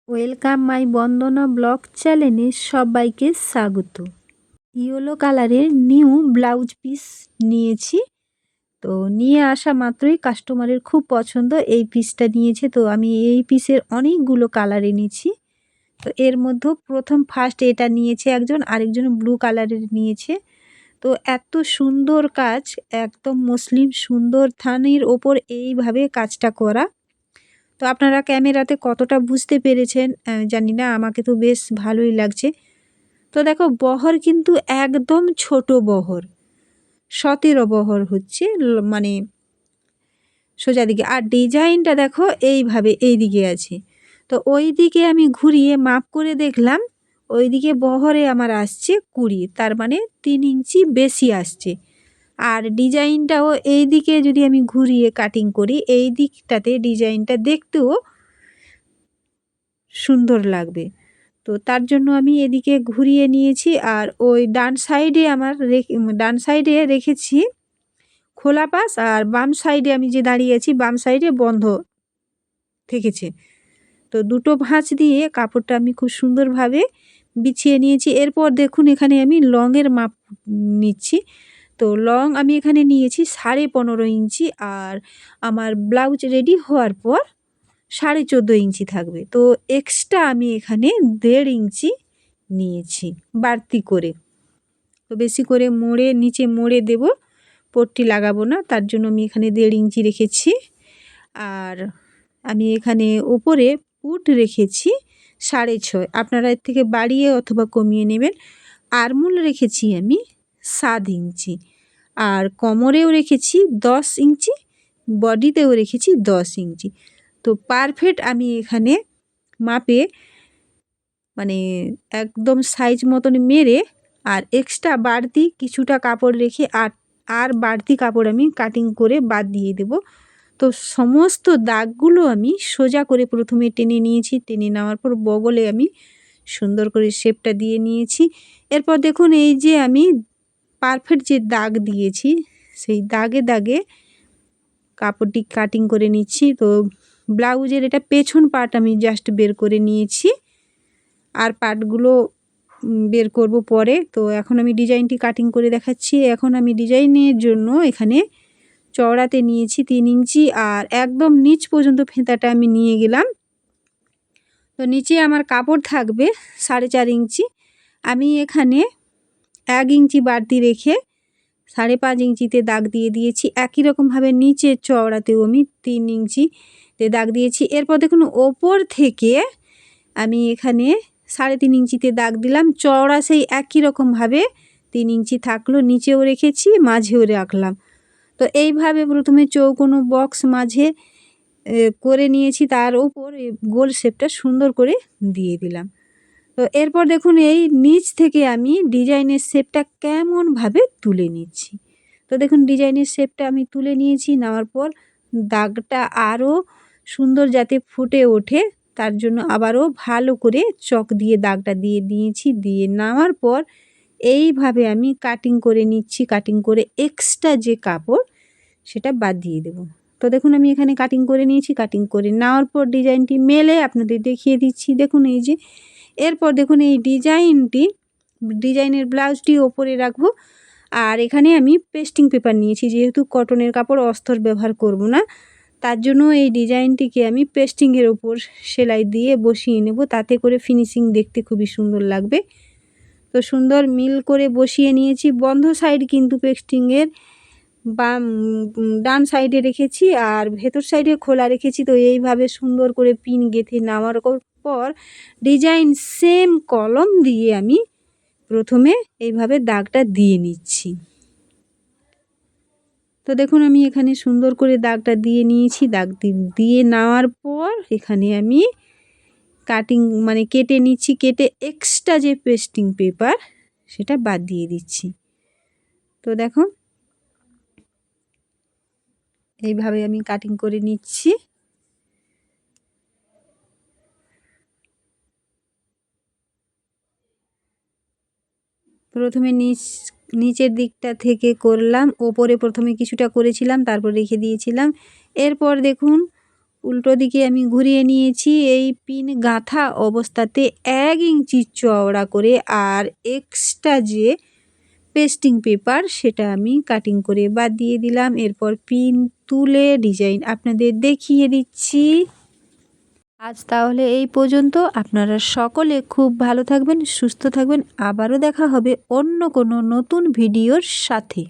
Welcome my Bandana blog চ্যানেলে সবাইকে স্বাগত। ইয়েলো কালারের নিউ ব্লাউজ পিস নিয়েছি। তো নিয়ে আসা মাত্রই কাস্টমারের খুব পছন্দ এই পিসটা নিয়েছে। তো আমি এই পিসের অনেকগুলো কালার এনেছি। তো এর মধ্যে ফার্স্ট এটা নিয়েছে একজন, আরেকজন ব্লু কালারের নিয়েছে। তো এত সুন্দর কাজ, একদম মুসলিম সুন্দর থানের ওপর এইভাবে কাজটা করা। তো আপনারা ক্যামেরাতে কতটা বুঝতে পেরেছেন জানি না, আমাকে তো বেশ ভালোই লাগছে। তো দেখো বহর কিন্তু একদম ছোট বহর, 17 বহর হচ্ছে মানে সোজা দিকে। আর ডিজাইনটা দেখো এইভাবে এই দিকে আছে। তো ওই দিকে আমি ঘুরিয়ে মাপ করে দেখলাম, ওই দিকে বহরে আমার আসছে 20, তার মানে 3 ইঞ্চি বেশি আসছে। আর ডিজাইনটাও এই দিকে যদি আমি ঘুরিয়ে কাটিং করি, এই দিকটাতে ডিজাইনটা দেখতেও সুন্দর লাগবে। তো তার জন্য আমি এদিকে ঘুরিয়ে নিয়েছি। আর ওই ডান সাইডে রেখেছি খোলা পাশ, আর বাম সাইডে আমি যে দাঁড়িয়ে আছি বাম সাইডে বন্ধ থেকেছে। তো দুটো ভাঁজ দিয়ে কাপড়টা আমি খুব সুন্দরভাবে বিছিয়ে নিয়েছি। এরপর দেখুন এখানে আমি লংয়ের মাপ নিচ্ছি। তো লং আমি এখানে নিয়েছি 15.5 ইঞ্চি, আর আমার ব্লাউজ রেডি হওয়ার পর 14.5 ইঞ্চি থাকবে। তো এক্সট্রা আমি এখানে 1.5 ইঞ্চি নিয়েছি বাড়তি করে। তো বেশি করে নিচে মোড়ে দেব, পট্টি লাগাবো না, তার জন্য আমি এখানে 1.5 ইঞ্চি রেখেছি। আর আমি এখানে উপরে পুট রেখেছি 6.5, আপনারা এর থেকে বাড়িয়ে অথবা কমিয়ে নেবেন। আরমোল রেখেছি আমি 7 ইঞ্চি, আর কোমরেও রেখেছি 10 ইঞ্চি, বডিতেও রেখেছি 10 ইঞ্চি। তো পারফেক্ট আমি এখানে মাপে মানে একদম সাইজ মতন মেরে, আর এক্সট্রা বাড়তি কিছুটা কাপড় রেখে আর বাড়তি কাপড় আমি কাটিং করে বাদ দিয়ে দেব। তো সমস্ত দাগগুলো আমি সোজা করে প্রথমে টেনে নিয়েছি। টেনে নেওয়ার পর বগলে আমি সুন্দর করে শেপটা দিয়ে নিয়েছি। এরপর দেখুন এই যে আমি পারফেক্ট যে দাগ দিয়েছি, সেই দাগে দাগে কাপড়টি কাটিং করে নিচ্ছি। তো ব্লাউজের এটা পেছন পার্ট আমি জাস্ট বের করে নিয়েছি, আর পার্টগুলো বের করব পরে। তো এখন আমি ডিজাইনটি কাটিং করে দেখাচ্ছি। এখন আমি ডিজাইনের জন্য এখানে চওড়াতে নিয়েছি 3 ইঞ্চি, আর একদম নিচ পর্যন্ত ফেঁতাটা আমি নিয়ে গেলাম। তো নিচে আমার কাপড় থাকবে 4.5 ইঞ্চি, আমি এখানে 1 ইঞ্চি বাড়তি রেখে 5.5 ইঞ্চিতে দাগ দিয়ে দিয়েছি। একই রকমভাবে নিচের চওড়াতেও আমি 3 ইঞ্চিতে দাগ দিয়েছি। এরপর দেখুন ওপর থেকে আমি এখানে 3.5 ইঞ্চিতে দাগ দিলাম। চওড়া সেই একই রকমভাবে 3 ইঞ্চি থাকলো, নিচেও রেখেছি মাঝেও রাখলাম। তো এইভাবে প্রথমে চৌকোনো বক্স মাঝে করে নিয়েছি, তার উপর গোল শেপটা সুন্দর করে দিয়ে দিলাম। তো এরপর দেখুন এই নিচ থেকে আমি ডিজাইনের শেপটা কেমনভাবে তুলে নিচ্ছি। তো দেখুন ডিজাইনের শেপটা আমি তুলে নিয়েছি। নেওয়ার পর দাগটা আরও সুন্দর যাতে ফুটে ওঠে, তার জন্য আবারও ভালো করে চক দিয়ে দাগটা দিয়ে দিয়েছি। দিয়ে নেওয়ার পর এইভাবে আমি কাটিং করে নিচ্ছি। কাটিং করে এক্সট্রা যে কাপড় সেটা বাদ দিয়ে দেব। তো দেখুন আমি এখানে কাটিং করে নিয়েছি। কাটিং করে নেওয়ার পর ডিজাইনটি মেলে আপনাদের দেখিয়ে দিচ্ছি। দেখুন এই যে, এরপর দেখুন এই ডিজাইনের ব্লাউজটি ওপরে রাখবো। আর এখানে আমি পেস্টিং পেপার নিয়েছি, যেহেতু কটনের কাপড় অস্তর ব্যবহার করব না, তার জন্য এই ডিজাইনটিকে আমি পেস্টিংয়ের ওপর সেলাই দিয়ে বসিয়ে নেব, তাতে করে ফিনিশিং দেখতে খুবই সুন্দর লাগবে। তো সুন্দর মিল করে বসিয়ে নিয়েছি। বন্ধ সাইড কিন্তু পেস্টিংয়ের ডান সাইডে রেখেছি, আর ভেতর সাইডে খোলা রেখেছি। তো এইভাবে সুন্দর করে পিন গেঁথে নেওয়ার পর ডিজাইন সেম কলম দিয়ে আমি প্রথমে এইভাবে দাগটা দিয়ে নিচ্ছি। তো দেখুন আমি এখানে সুন্দর করে দাগটা দিয়ে নিয়েছি। দাগ দিয়ে নেওয়ার পর এখানে আমি কাটিং কেটে নিচ্ছি। কেটে এক্সট্রা যে পেস্টিং পেপার সেটা বাদ দিয়ে দিচ্ছি। তো দেখো এইভাবে আমি কাটিং করে নিচ্ছি। প্রথমে নিচের দিকটা থেকে করলাম, ওপরে প্রথমে কিছুটা করেছিলাম, তারপর রেখে দিয়েছিলাম। এরপর দেখুন উল্টো দিকে আমি ঘুরিয়ে নিয়েছি। এই পিন গাঁথা অবস্থাতে 1 ইঞ্চি চওড়া করে আর এক্সট্রা যে পেস্টিং পেপার সেটা আমি কাটিং করে বাদ দিয়ে দিলাম। এরপর পিন তুলে ডিজাইন আপনাদের দেখিয়ে দিচ্ছি। আজ তাহলে এই পর্যন্ত। আপনারা সকলে খুব ভালো থাকবেন, সুস্থ থাকবেন। আবারও দেখা হবে অন্য কোনো নতুন ভিডিওর সাথে।